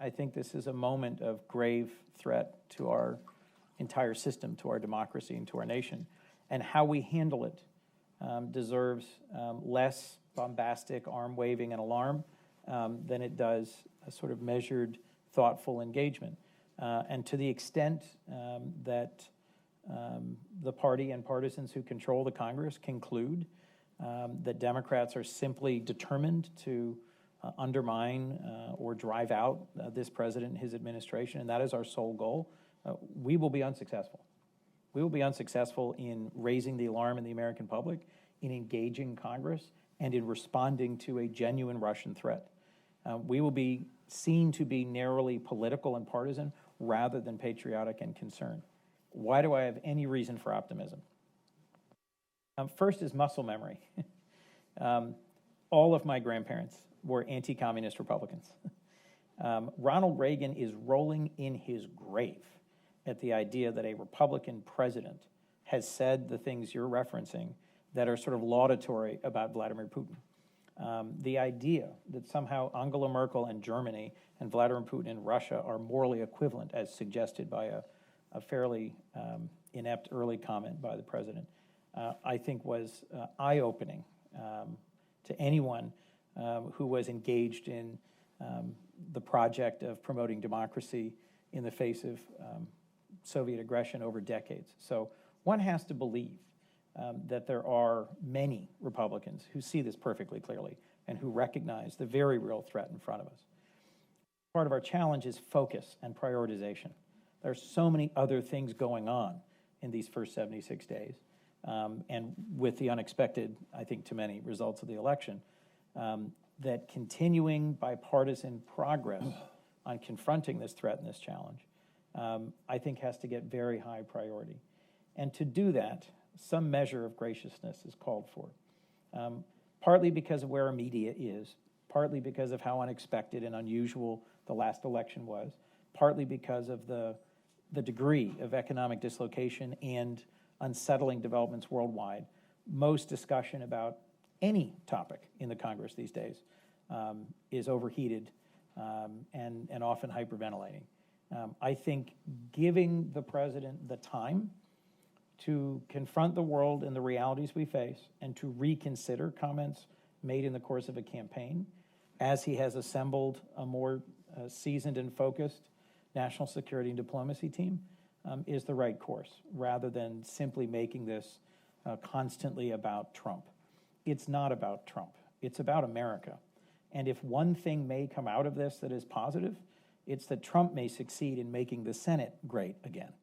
I think this is a moment of grave threat to our entire system, to our democracy, and to our nation. And how we handle it deserves less bombastic arm-waving and alarm than it does a sort of measured, thoughtful engagement. And to the extent that the party and partisans who control the Congress conclude that Democrats are simply determined to undermine or drive out this president and his administration, and that is our sole goal, we will be unsuccessful. We will be unsuccessful in raising the alarm in the American public, in engaging Congress, and in responding to a genuine Russian threat. We will be seen to be narrowly political and partisan rather than patriotic and concerned. Why do I have any reason for optimism? First is muscle memory. All of my grandparents were anti-communist Republicans. Ronald Reagan is rolling in his grave at the idea that a Republican president has said the things you're referencing that are sort of laudatory about Vladimir Putin. The idea that somehow Angela Merkel and Germany and Vladimir Putin and Russia are morally equivalent, as suggested by a fairly inept early comment by the president, I think was eye-opening to anyone who was engaged in the project of promoting democracy in the face of Soviet aggression over decades. So one has to believe that there are many Republicans who see this perfectly clearly and who recognize the very real threat in front of us. Part of our challenge is focus and prioritization. There are so many other things going on in these first 76 days, and with the unexpected, I think to many, results of the election, that continuing bipartisan progress on confronting this threat and this challenge, I think has to get very high priority. And to do that, some measure of graciousness is called for, partly because of where our media is, partly because of how unexpected and unusual the last election was, partly because of the degree of economic dislocation and unsettling developments worldwide. Most discussion about any topic in the Congress these days is overheated and often hyperventilating. I think giving the president the time to confront the world and the realities we face and to reconsider comments made in the course of a campaign as he has assembled a more seasoned and focused national security and diplomacy team is the right course, rather than simply making this constantly about Trump. It's not about Trump. It's about America. And if one thing may come out of this that is positive, it's that Trump may succeed in making the Senate great again.